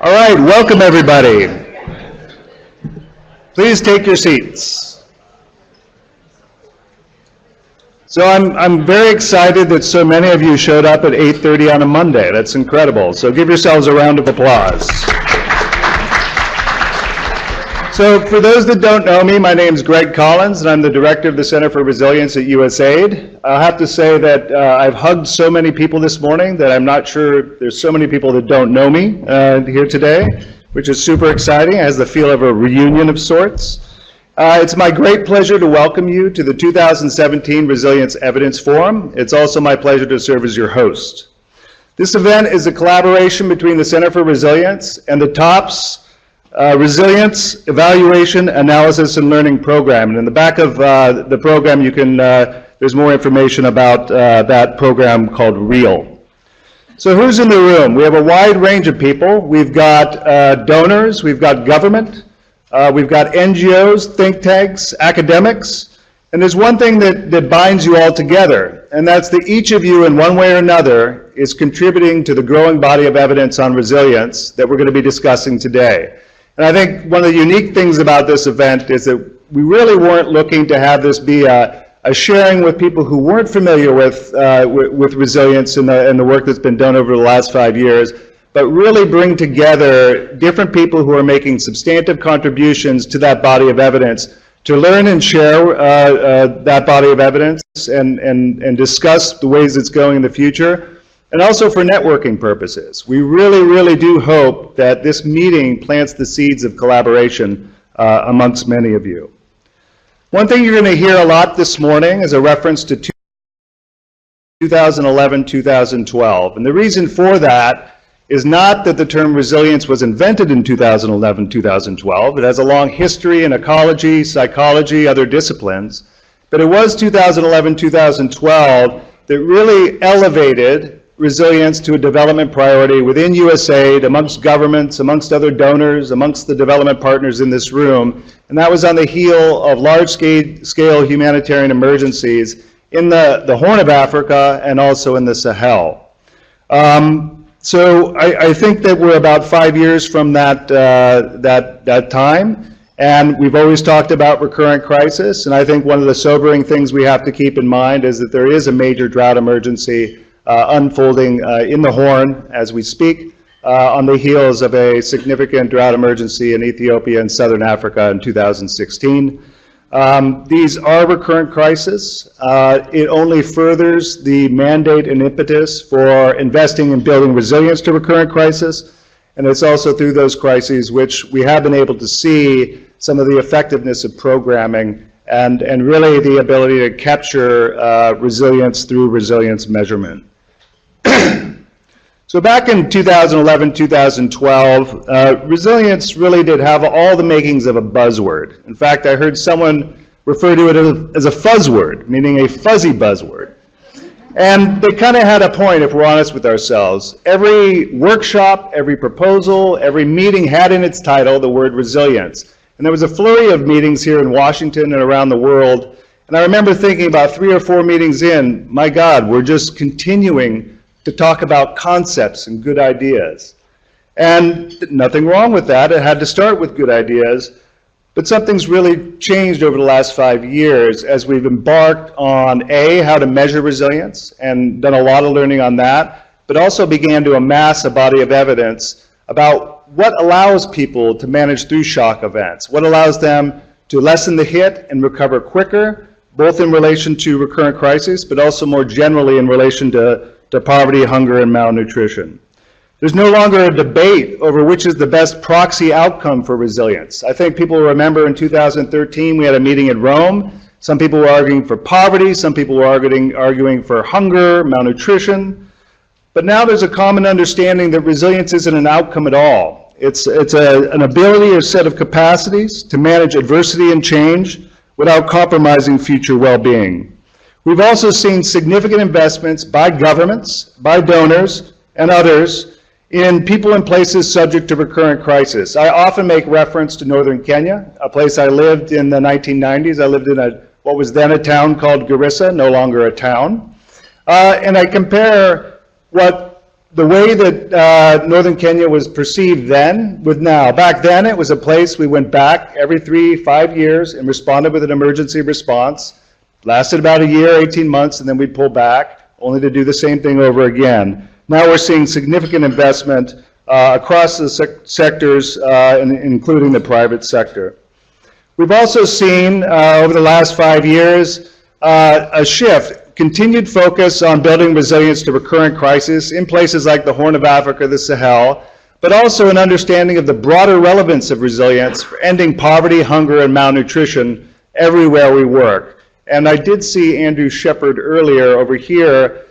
All right, welcome everybody. Please take your seats. So I'm very excited that so many of you showed up at 8:30 on a Monday. That's incredible. So give yourselves a round of applause. So for those that don't know me, my name is Greg Collins, and I'm the director of the Center for Resilience at USAID. I'll have to say that I've hugged so many people this morning that I'm not sure there's so many people that don't know me here today, which is super exciting. It has the feel of a reunion of sorts. It's my great pleasure to welcome you to the 2017 Resilience Evidence Forum. It's also my pleasure to serve as your host. This event is a collaboration between the Center for Resilience and the TOPS Resilience Evaluation, Analysis, and Learning Program. And in the back of the program, you can there's more information about that program called REAL. So who's in the room? We have a wide range of people. We've got donors, we've got government, we've got NGOs, think tanks, academics, and there's one thing that binds you all together, and that's that each of you in one way or another is contributing to the growing body of evidence on resilience that we're going to be discussing today. And I think one of the unique things about this event is that we really weren't looking to have this be a sharing with people who weren't familiar with resilience and the work that's been done over the last 5 years, but really bring together different people who are making substantive contributions to that body of evidence to learn and share that body of evidence and discuss the ways it's going in the future, and also for networking purposes. We really, really do hope that this meeting plants the seeds of collaboration amongst many of you. One thing you're going to hear a lot this morning is a reference to 2011-2012. And the reason for that is not that the term resilience was invented in 2011-2012. It has a long history in ecology, psychology, other disciplines. But it was 2011-2012 that really elevated resilience to a development priority within USAID, amongst governments, amongst other donors, amongst the development partners in this room. And that was on the heel of large-scale humanitarian emergencies in the Horn of Africa and also in the Sahel. So I think that we're about 5 years from that time, and we've always talked about recurrent crisis, and I think one of the sobering things we have to keep in mind is that there is a major drought emergency unfolding in the Horn as we speak, on the heels of a significant drought emergency in Ethiopia and Southern Africa in 2016. These are recurrent crises. It only furthers the mandate and impetus for investing in building resilience to recurrent crisis, and it's also through those crises which we have been able to see some of the effectiveness of programming and really the ability to capture resilience through resilience measurement. So back in 2011-2012, resilience really did have all the makings of a buzzword. In fact, I heard someone refer to it as a fuzzword, meaning a fuzzy buzzword. And they kind of had a point, if we're honest with ourselves. Every workshop, every proposal, every meeting had in its title the word resilience. And there was a flurry of meetings here in Washington and around the world. And I remember thinking about 3 or 4 meetings in, my God, we're just continuing to talk about concepts and good ideas. And nothing wrong with that. It had to start with good ideas. But something's really changed over the last 5 years as we've embarked on A, how to measure resilience, and done a lot of learning on that, but also began to amass a body of evidence about what allows people to manage through shock events, what allows them to lessen the hit and recover quicker, both in relation to recurrent crises, but also more generally in relation to poverty, hunger, and malnutrition. There's no longer a debate over which is the best proxy outcome for resilience. I think people remember in 2013 we had a meeting in Rome. Some people were arguing for poverty, some people were arguing for hunger, malnutrition. But now there's a common understanding that resilience isn't an outcome at all. It's an ability or set of capacities to manage adversity and change without compromising future well-being. We've also seen significant investments by governments, by donors, and others in people and places subject to recurrent crisis. I often make reference to northern Kenya, a place I lived in the 1990s. I lived in what was then a town called Garissa, no longer a town. And I compare what the way that northern Kenya was perceived then with now. Back then, it was a place we went back every 3-5 years and responded with an emergency response. Lasted about a year, 18 months, and then we'd pull back, only to do the same thing over again. Now we're seeing significant investment across the sectors, including the private sector. We've also seen over the last 5 years a shift, continued focus on building resilience to recurrent crises in places like the Horn of Africa, the Sahel, but also an understanding of the broader relevance of resilience for ending poverty, hunger, and malnutrition everywhere we work. And I did see Andrew Shepard earlier over here.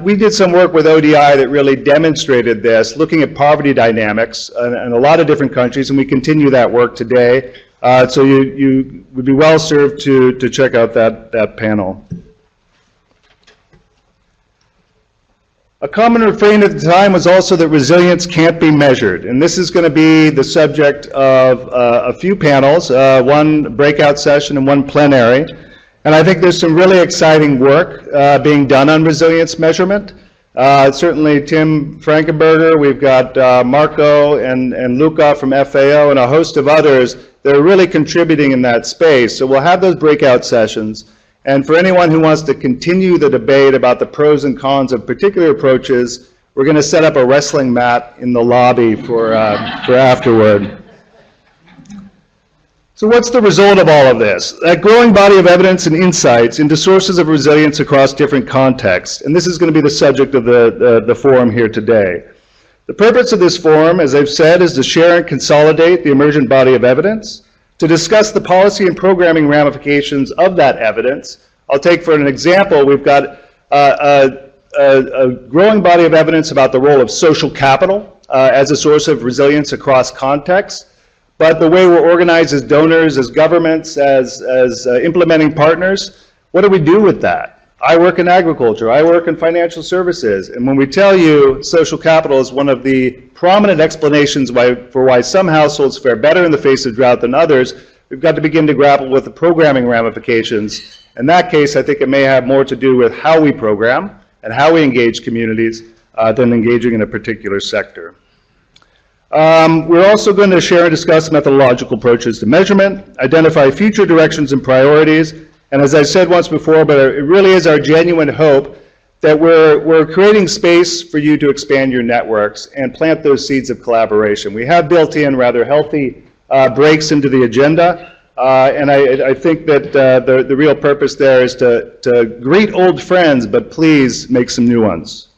We did some work with ODI that really demonstrated this, looking at poverty dynamics in a lot of different countries, and we continue that work today. So you would be well served to check out that panel. A common refrain at the time was also that resilience can't be measured, and this is going to be the subject of a few panels, one breakout session and one plenary. And I think there's some really exciting work being done on resilience measurement. Certainly Tim Frankenberger, we've got Marco and Luca from FAO and a host of others that are really contributing in that space. So we'll have those breakout sessions. And for anyone who wants to continue the debate about the pros and cons of particular approaches, we're going to set up a wrestling mat in the lobby for afterward. So what's the result of all of this? That growing body of evidence and insights into sources of resilience across different contexts. And this is going to be the subject of the forum here today. The purpose of this forum, as I've said, is to share and consolidate the emergent body of evidence, to discuss the policy and programming ramifications of that evidence. I'll take for an example, we've got a growing body of evidence about the role of social capital as a source of resilience across contexts. But the way we're organized as donors, as governments, as implementing partners, what do we do with that? I work in agriculture, I work in financial services, and when we tell you social capital is one of the prominent explanations for why some households fare better in the face of drought than others, we've got to begin to grapple with the programming ramifications. In that case, I think it may have more to do with how we program and how we engage communities than engaging in a particular sector. We're also going to share and discuss methodological approaches to measurement, identify future directions and priorities, and as I said once before, but it really is our genuine hope that we're creating space for you to expand your networks and plant those seeds of collaboration. We have built in rather healthy breaks into the agenda, and I think that the real purpose there is to greet old friends, but please make some new ones.